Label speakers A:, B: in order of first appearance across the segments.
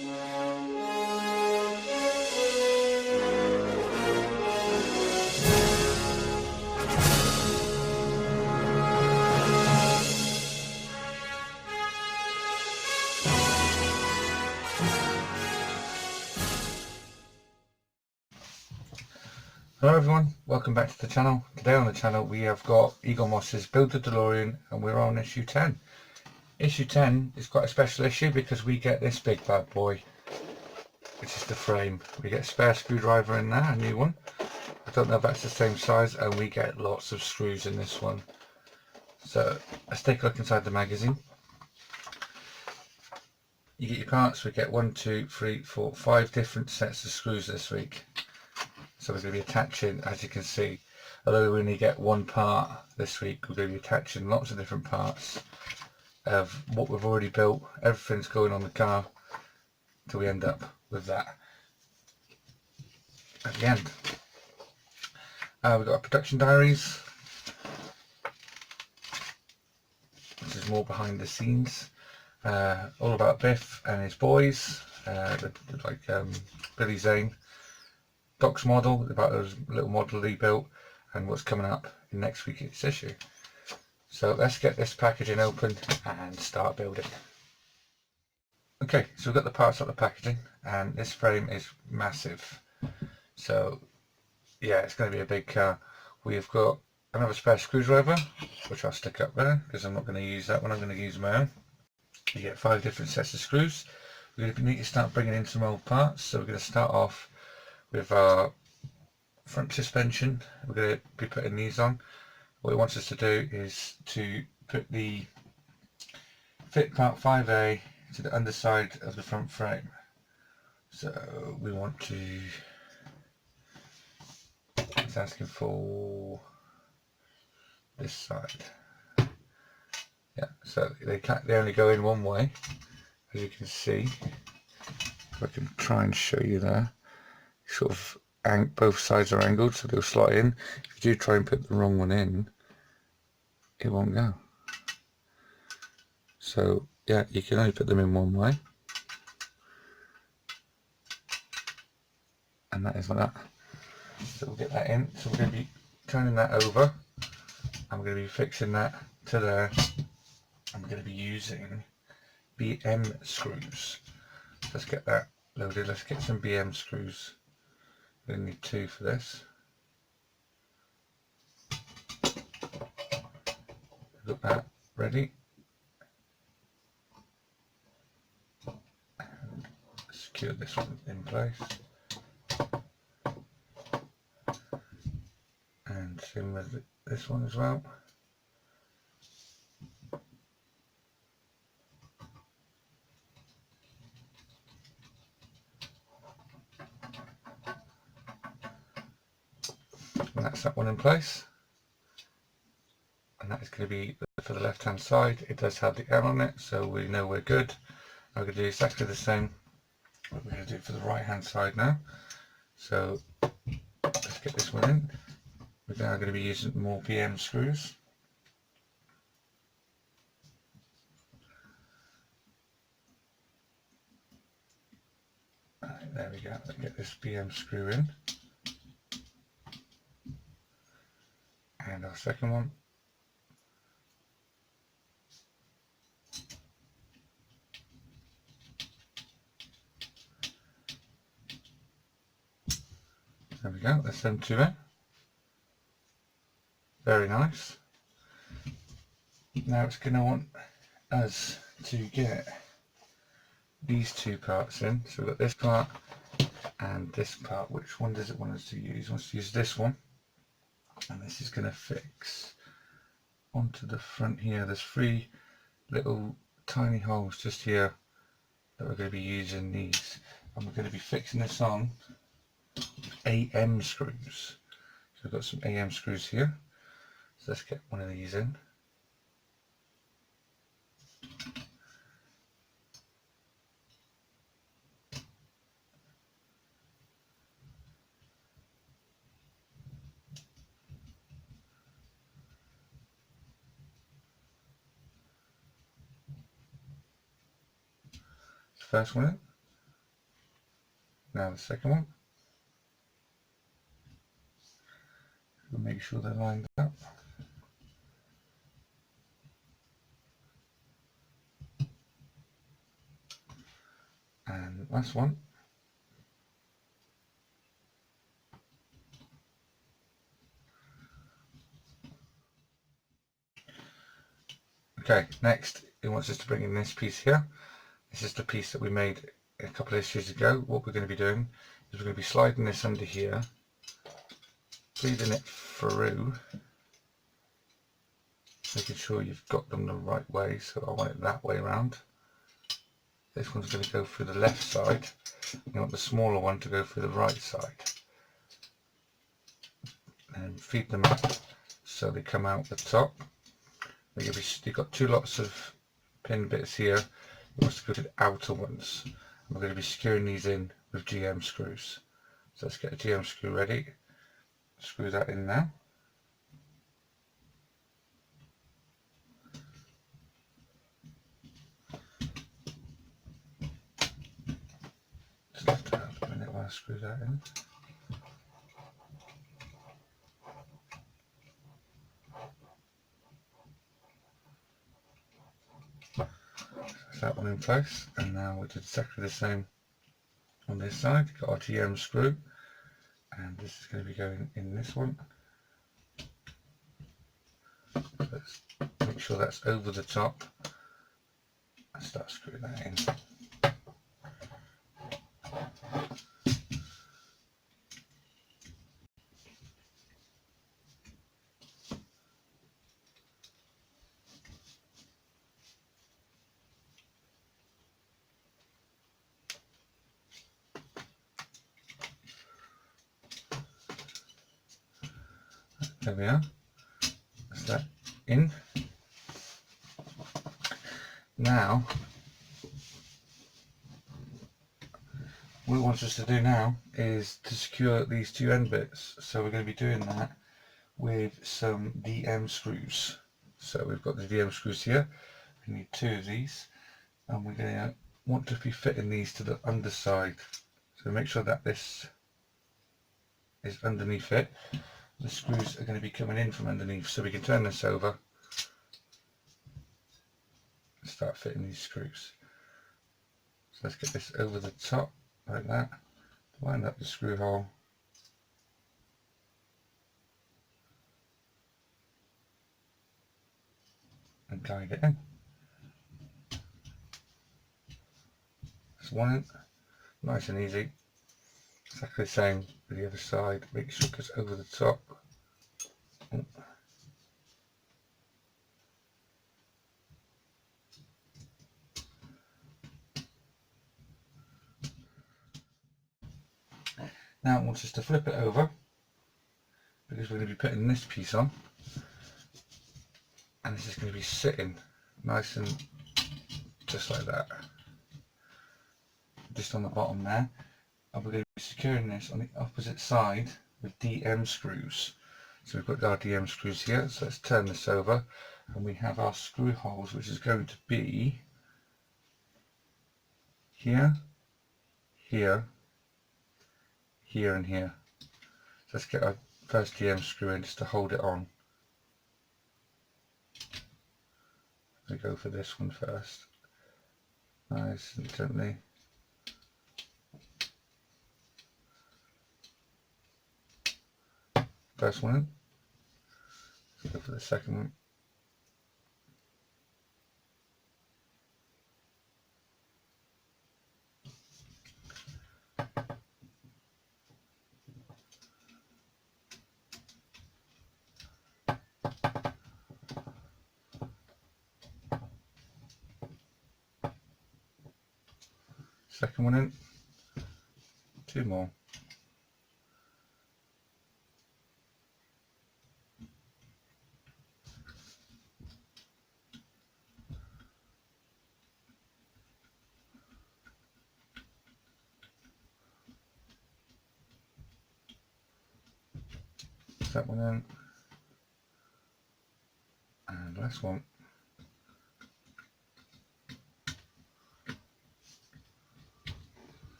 A: Hello everyone, welcome back to the channel. Today on the channel we have got Eagle Moss's Build the DeLorean and we're on issue 10. Issue 10 is quite a special issue because we get this big bad boy, which is the frame. We get a spare screwdriver in there, a new one. I don't know if that's the same size, and we get lots of screws in this one. So let's take a look inside the magazine. You get your parts. We get 1, 2, 3, 4, 5 different sets of screws this week. So we're going to be attaching, as you can see, although we only get one part this week, we're going to be attaching lots of different parts of what we've already built. Everything's going on the car till we end up with that at the end. We've got our production diaries. This is more behind the scenes, all about Biff and his boys, like Billy Zane. Doc's model, about his little model he built, and what's coming up in next week's issue. So let's get this packaging open and start building. Okay, so we've got the parts of the packaging, and this frame is massive. So yeah, it's going to be a big car. We've got another spare screwdriver, which I'll stick up there because I'm not going to use that one. I'm going to use my own. You get 5 different sets of screws. We're going to need to start bringing in some old parts. So we're going to start off with our front suspension. We're going to be putting these on. What it wants us to do is to put the fit part 5A to the underside of the front frame. So we want to, it's asking for this side. Yeah, so they only go in one way, as you can see. If I can try and show you there. Sort of both sides are angled, so they'll slot in. If you do try and put the wrong one in, it won't go. So yeah, you can only put them in one way, and that is like that. So we'll get that in. So we're going to be turning that over, and we're going to be fixing that to there. I'm going to be using BM screws. Let's get that loaded. Let's get some BM screws. We need 2 for this. Got that ready. And secure this one in place. And same with this one as well. And that's that one in place, and that is going to be for the left hand side. It does have the L on it, so we know we're good. I'm going to do exactly the same, but we're going to do it for the right hand side now. So let's get this one in. We're now going to be using more BM screws. Right, there we go. Let's get this BM screw in. And our second one. There we go, that's them 2 in. Very nice. Now it's going to want us to get these 2 parts in. So we've got this part and this part. Which one does it want us to use? It wants to use this one. And this is going to fix onto the front here. There's 3 little tiny holes just here that we're going to be using these, and we're going to be fixing this on AM screws. So we've got some AM screws here, so let's get one of these in. First one in. Now the second one. We'll make sure they're lined up. And last one. Okay, next it wants us to bring in this piece here. This is the piece that we made a couple of issues ago. What we're going to be doing is we're going to be sliding this under here, feeding it through, making sure you've got them the right way. So I want it that way around. This one's going to go through the left side. You want the smaller one to go through the right side. And feed them up so they come out the top. You've got two lots of pin bits here. You want to go to the outer ones. And we're going to be securing these in with GM screws. So let's get a GM screw ready. Screw that in now. Just have a minute while I screw that in. That one in place, and now we did exactly the same on this side. Got our GM screw, and this is going to be going in this one. Let's make sure that's over the top and start screwing that in. There we are. That's that in. Now, what it wants us to do now is to secure these two end bits. So we're going to be doing that with some DM screws. So we've got the DM screws here. We need two of these, and we're going to want to be fitting these to the underside. So make sure that this is underneath it. The screws are going to be coming in from underneath, so we can turn this over and start fitting these screws. So let's get this over the top like that, line up the screw hole, and guide it in. That's one in, nice and easy. Exactly the same with the other side. Make sure it goes over the top. Now it wants us to flip it over because we're going to be putting this piece on, and this is going to be sitting nice and just like that, just on the bottom there. And we're going to be securing this on the opposite side with DM screws. So we've got our DM screws here, so let's turn this over, and we have our screw holes, which is going to be here, here, here and here. So let's get our first DM screw in just to hold it on. We go for this one first, nice and gently. First one in. Let's go for the second one. Second one in. Two more. That one in, and last one.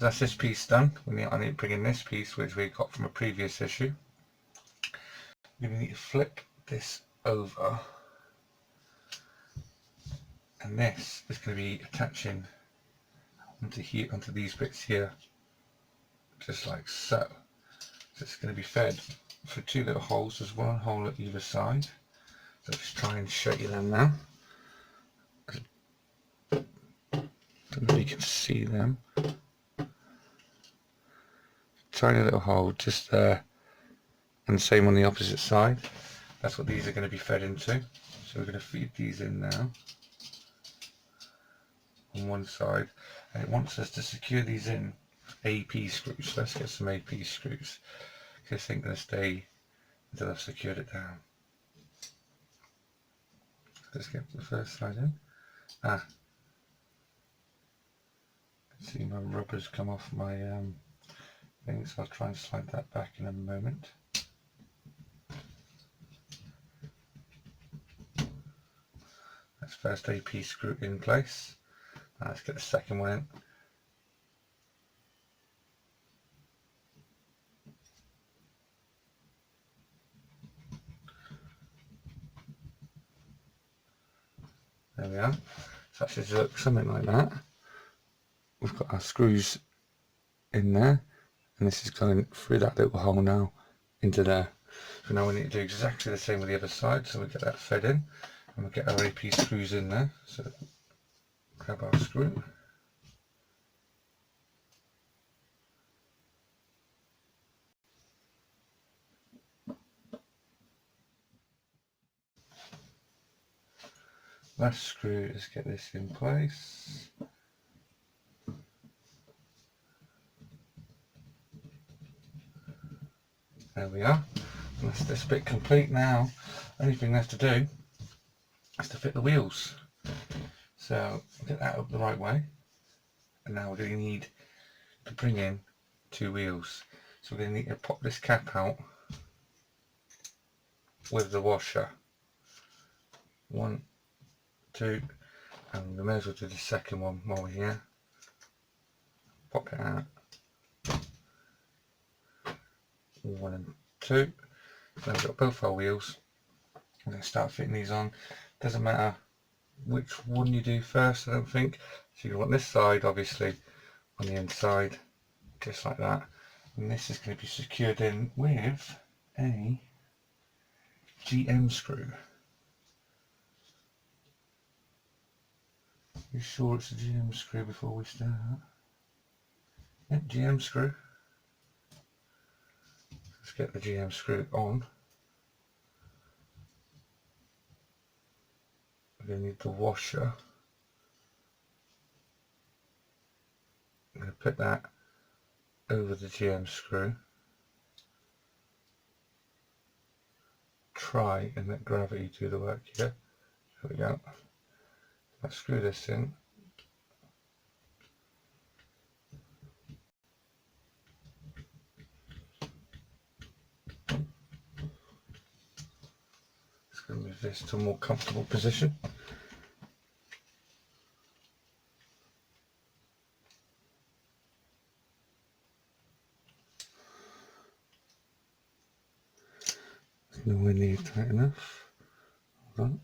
A: That's this piece done. I need to bring in this piece, which we got from a previous issue. We're going to need to flip this over, and this is going to be attaching onto these bits here, just like so. So it's going to be fed through two little holes. There's one hole at either side. So let's try and show you them now. I don't know if you can see them. Tiny little hole just there, and the same on the opposite side. That's what these are going to be fed into. So we're going to feed these in now on one side, and it wants us to secure these in AP screws. So let's get some AP screws, because they're going to stay until I've secured it down. Let's get the first side in. See my rubbers come off my thing, so I'll try and slide that back in a moment. That's first AP screw in place. Now let's get the second one in. There we are. So that should look something like that. We've got our screws in there, and this is going through that little hole now into there. So now we need to do exactly the same with the other side. So we get that fed in, and we get our AP screws in there. So grab our screw. Last screw, let's get this in place. There we are. And that's this bit complete now. Only thing left to do is to fit the wheels. So get that up the right way. And now we're going to need to bring in two wheels. So we're going to need to pop this cap out with the washer. 1, 2, and we may as well do the second one while we're here. Pop it out. 1 and 2. So we've got both our wheels. I'm going to start fitting these on. Doesn't matter which one you do first, I don't think. So you want this side obviously on the inside, just like that. And this is going to be secured in with a GM screw. You sure it's a GM screw before we start? Yep, GM screw. Let's get the GM screw on. We're going to need the washer. I'm going to put that over the GM screw. Try and let gravity do the work here. There we go. Let's screw this in. Just going to move this to a more comfortable position. It's nowhere near tight enough. Hold on.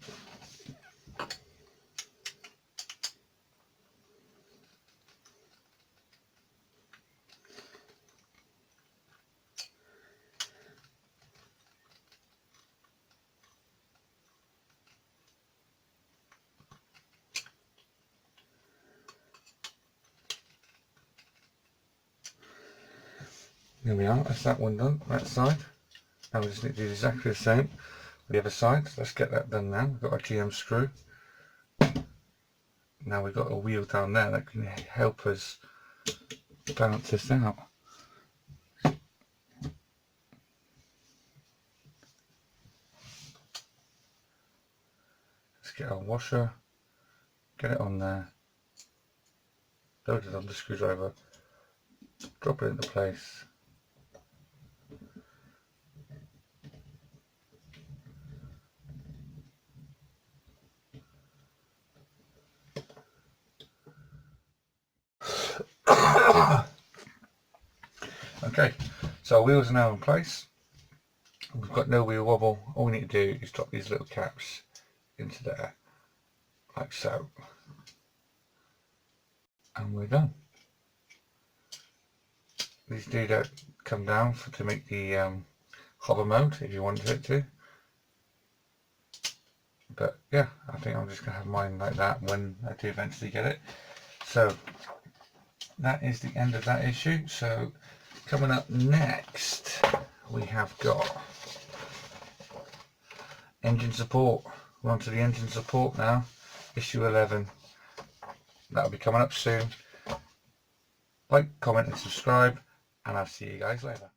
A: There we are, that's that one done, that side. Now we just need to do exactly the same with the other side. So let's get that done now. We've got our GM screw. Now we've got a wheel down there that can help us balance this out. Let's get our washer, get it on there, load it on the screwdriver, drop it into place. Okay, so our wheels are now in place. We've got no wheel wobble. All we need to do is drop these little caps into there, like so, and we're done. These do that come down to make the hover mode if you wanted it to. But yeah, I think I'm just going to have mine like that when I do eventually get it. So that is the end of that issue. So coming up next, we have got engine support. We're on to the engine support now, issue 11. That'll be coming up soon. Like, comment and subscribe, and I'll see you guys later.